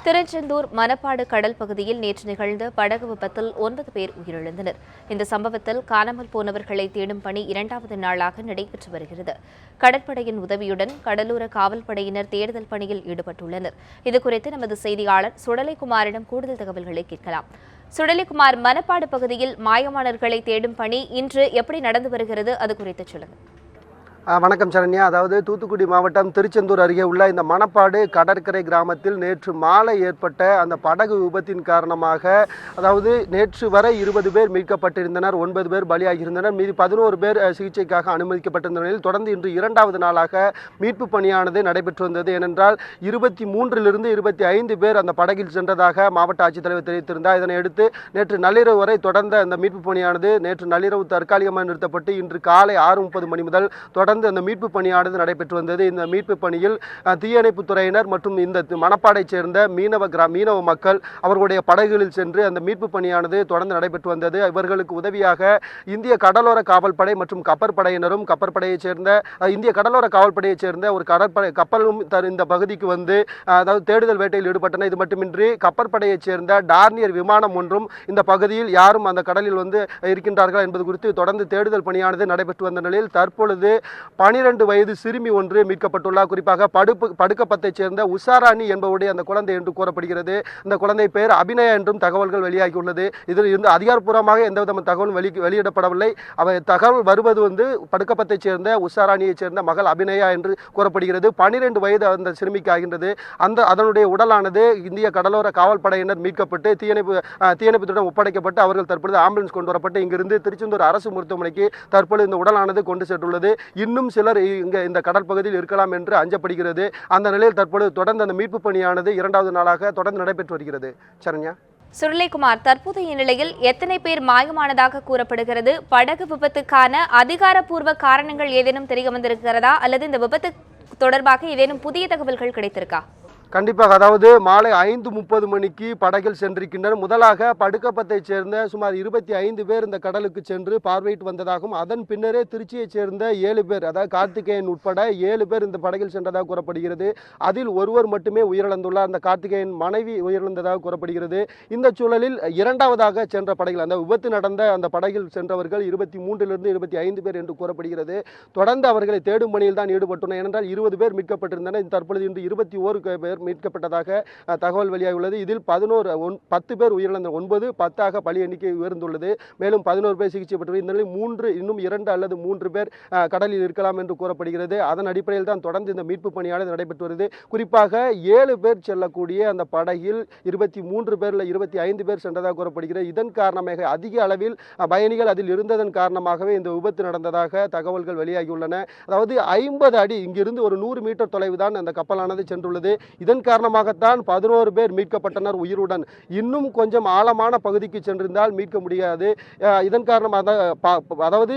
திருச்செந்தூர் மணப்பாடு கடல் பகுதியில் நேற்று நிகழ்ந்த படகு விபத்தில் 9 பேர் உயிரிழந்தனர். இந்த சம்பவத்தில் காணாமல் போனவர்களை தேடும் பணி 2வது நாளாக நடைபெற்று வருகிறது. கடற்படையின் உதவியுடன் கடலோர காவல்படையினர் தேடுதல் பணியில் ஈடுபட்டுள்ளனர். இதுகுறித்து நமது செய்தியாளர் சுடலைக்குமாரிடம் கூடுதல் தகவல்களை கேட்கலாம். சுடலைக்குமார், மணப்பாடு பகுதியில் மாயமானவர்களை தேடும் பணி இன்று எப்படி நடந்து வருகிறது? அது குறித்து சொல்லுங்கள். வணக்கம் சரண்யா. அதாவது தூத்துக்குடி மாவட்டம் திருச்செந்தூர் அருகே உள்ள இந்த மணப்பாடு கடற்கரை கிராமத்தில் நேற்று மாலை ஏற்பட்ட அந்த படகு விபத்தின் காரணமாக அதாவது நேற்று வரை 20 பேர் மீட்கப்பட்டிருந்தனர், 9 பேர் பலியாகியிருந்தனர், மீதி 11 பேர் சிகிச்சைக்காக அனுமதிக்கப்பட்டிருந்த நிலையில் தொடர்ந்து இன்று 2வது நாளாக மீட்பு பணியானது நடைபெற்று வந்தது. ஏனென்றால் 23 25 பேர் அந்த படகில் சென்றதாக மாவட்ட ஆட்சித்தலைவர் தெரிவித்திருந்தார். இதனையடுத்து நேற்று நள்ளிரவு வரை தொடர்ந்த அந்த மீட்பு பணியானது நேற்று நள்ளிரவு தற்காலிகமாக நிறுத்தப்பட்டு இன்று காலை 6:30 மணி முதல் தொடர்ந்து அந்த மீட்பு பணியானது நடைபெற்று வந்தது. இந்த மீட்பு பணியில் தீயணைப்புத் துறையினர் மற்றும் இந்த மணப்பாடைச் சேர்ந்த மீனவ மக்கள் அவர்களுடைய படகுகளில் சென்று அந்த மீட்பு பணியானது தொடர்ந்து நடைபெற்று வந்தது. இவர்களுக்கு உதவியாக இந்திய கடலோர காவல்படை மற்றும் கப்பற்படையினரும் கப்பற்படையைச் சேர்ந்த இந்திய கடலோர காவல்படையைச் சேர்ந்த ஒரு கப்பலும் இந்த பகுதிக்கு வந்து அதாவது தேடுதல் வேட்டையில் ஈடுபட்டனர். இது மட்டுமின்றி கப்பற்படையைச் சேர்ந்த டார்னியர் விமானம் ஒன்றும் இந்த பகுதியில் யாரும் அந்த கடலில் வந்து இருக்கின்றார்கள் என்பது குறித்து தொடர்ந்து தேடுதல் பணியானது நடைபெற்று வந்த நிலையில் தற்பொழுது 12 வயது சிறுமி ஒன்று மீட்கப்பட்டுள்ளார். குறிப்பாக படுக்கப்பத்தைச் சேர்ந்த உஷாராணி என்பவருடைய அந்த குழந்தை என்று கூறப்படுகிறது. இந்த குழந்தை பெயர் அபிநயா என்றும் தகவல்கள் வெளியாகியுள்ளது. இதில் இருந்து அதிகாரப்பூர்வமாக எந்தவித தகவலும் வெளியிடப்படவில்லை. தகவல் வருவது வந்து படுக்கப்பத்தைச் சேர்ந்த உஷாராணியைச் சேர்ந்த மகள் அபிநயா என்று கூறப்படுகிறது. 12 வயது அந்த சிறுமிக்கு ஆகின்றது. அதனுடைய உடலானது இந்திய கடலோர காவல்படையினர் மீட்கப்பட்டு தீயணைப்புத்துடன் ஒப்படைக்கப்பட்டு அவர்கள் தற்பொழுது ஆம்புலன்ஸ் கொண்டு வரப்பட்டு இங்கிருந்து திருச்செந்தூர் அரசு மருத்துவமனைக்கு தற்பொழுது இந்த உடலானது கொண்டு சென்றுள்ளது. இன்னும் சிலர் இந்த கடல் பகுதியில் இருக்கலாம் என்று அஞ்சப்படுகிறது. அந்த நிலையில் தற்பொழுது தொடர்ந்து அந்த மீட்பு பணியானது 2வது நாளாக தொடர்ந்து நடைபெற்று வருகிறது. சரண்யா. சுடலைக்குமார், தற்போதைய நிலையில் எத்தனை பேர் மாயமானதாக கூறப்படுகிறது? படகு விபத்துக்கான அதிகாரப்பூர்வ காரணங்கள் ஏதேனும் தெரிய வந்திருக்கிறதா அல்லது இந்த விபத்து தொடர்பாக ஏதேனும் புதிய தகவல்கள் கிடைத்திருக்கா? கண்டிப்பாக. அதாவது மாலை 5:30 மணிக்கு படகில் சென்றிருக்கின்றனர். முதலாக படுக்கப்பத்தைச் சேர்ந்த சுமார் 25 பேர் இந்த கடலுக்கு சென்று பார்வையிட்டு வந்ததாகவும் அதன் பின்னரே திருச்சியைச் சேர்ந்த 7 பேர் அதாவது கார்த்திகேயன் உட்பட 7 பேர் இந்த படகில் சென்றதாக கூறப்படுகிறது. அதில் ஒருவர் மட்டுமே உயிரிழந்துள்ளார். அந்த கார்த்திகேயன் மனைவி உயிரிழந்ததாக கூறப்படுகிறது. இந்த சூழலில் 2வதாக சென்ற படகில் அந்த விபத்து நடந்த அந்த படகில் சென்றவர்கள் 23 25 பேர் என்று கூறப்படுகிறது. தொடர்ந்து அவர்களை தேடும் பணியில் தான் ஈடுபட்டுள்ளனர். ஏனென்றால் 20 பேர் மீட்கப்பட்டிருந்தனர். தற்பொழுது இன்று 21 பேர் மீட்கப்பட்டதாக தகவல் வெளியாகியுள்ளது. இதில் 10 பேர் உயிரிழந்த 9 10ஆக பலி எண்ணிக்கை உயர்ந்துள்ளது. மேலும் 11 பேர் சிகிச்சை பெற்று இந்த நிலையில் இன்னும் 2 அல்லது 3 பேர் கடலில் இருக்கலாம் என்று கூறப்படுகிறது. அதன் அடிப்படையில் தான் தொடர்ந்து இந்த மீட்பு பணியானது நடைபெற்று வருது. குறிப்பாக 7 பேர் செல்லக்கூடிய அந்த படகில் 23 பேரில் 25 பேர் சென்றதாக கூறப்படுகிறது. இதன் காரணமாக அதிக அளவில் பயணிகள் அதில் இருந்ததன் காரணமாகவே இந்த விபத்து நடந்ததாக தகவல்கள் வெளியாகியுள்ளன. அதாவது 50 அடி இங்கிருந்து ஒரு 100 மீட்டர் தொலைவு தான் அந்த கப்பலானது சென்றுள்ளது. இதன் காரணமாகத்தான் 11 பேர் மீட்கப்பட்டனர் உயிருடன். இன்னும் கொஞ்சம் ஆழமான பகுதிக்கு சென்றிருந்தால் மீட்க முடியாது. இதன் காரணமாக அதாவது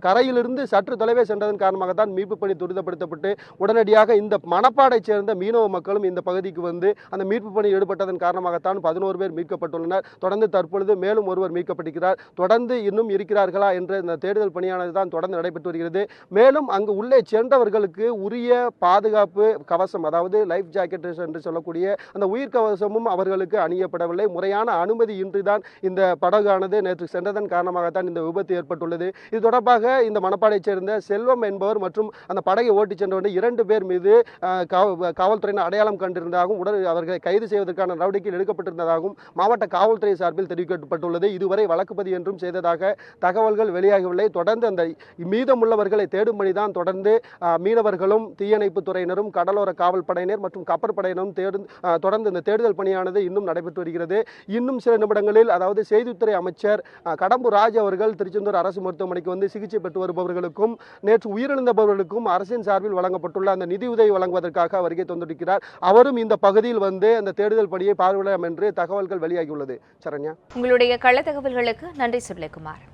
கரையிலிருந்து சற்று தொலைவே சென்றதன் காரணமாகத்தான் மீட்பு பணி துரிதப்படுத்தப்பட்டு உடனடியாக இந்த மணப்பாடைச் சேர்ந்த மீனவ மக்களும் இந்த பகுதிக்கு வந்து அந்த மீட்பு பணி ஈடுபட்டதன் காரணமாகத்தான் 11 பேர் மீட்கப்பட்டுள்ளனர். தொடர்ந்து தற்பொழுது மேலும் ஒருவர் மீட்கப்பட்டிருக்கிறார். தொடர்ந்து இன்னும் இருக்கிறார்களா என்ற இந்த தேடுதல் பணியானது தான் தொடர்ந்து நடைபெற்று வருகிறது. மேலும் அங்கு உள்ளே சென்றவர்களுக்கு உரிய பாதுகாப்பு கவசம் அதாவது லைஃப் ஜாக்கெட் என்று சொல்லக்கூடிய அந்த உயிர்கவசமும் அவர்களுக்கு அணியப்படவில்லை. முறையான அனுமதி இன்றிதான் இந்த படகானது நேற்று சென்றதன் காரணமாகத்தான் இந்த விபத்து ஏற்பட்டுள்ளது. இது தொடர்பாக இந்த மணப்பாடைச் சேர்ந்த செல்வம் என்பவர் மற்றும் அந்த படகை ஓட்டிச் சென்றவர் 2 பேர் மீது காவல்துறையினர் அடையாளம் கண்டிருந்ததாகவும் அவர்களை கைது செய்வதற்கான நடவடிக்கைகள் எடுக்கப்பட்டிருந்ததாகவும் மாவட்ட காவல்துறை சார்பில் தெரிவிக்கப்பட்டுள்ளது. இதுவரை வழக்கு பதிவு என்றும் செய்ததாக தகவல்கள் வெளியாகவில்லை. தொடர்ந்து அந்த மீதமுள்ளவர்களை தேடும் பணிதான் தொடர்ந்து மீனவர்களும் தீயணைப்புத் துறையினரும் கடலோர காவல்படையினர் மற்றும் கப்பற்படையினரும் தொடர்ந்து இந்த தேடுதல் பணியானது இன்னும் நடைபெற்று வருகிறது. இன்னும் சில நிமிடங்களில் அதாவது செய்தித்துறை அமைச்சர் கடம்பூர் ராஜ் அவர்கள் திருச்செந்தூர் அரசு மருத்துவமனைக்கு வந்து சிகிச்சை பெற்று வருபவர்களுக்கும் நேற்று உயிரிழந்தவர்களுக்கும் அரசின் சார்பில் வழங்கப்பட்டுள்ள அந்த நிதியுதவி வழங்குவதற்காக வருகை தந்திருக்கிறார். அவரும் இந்த பகுதியில் வந்து அந்த தேடுதல் பணியை பார்வையிடலாம் என்று தகவல்கள் வெளியாகியுள்ளது. சரண்யா, உங்களுடைய கள தகவல்களுக்கு நன்றி சுடலைக்குமார்.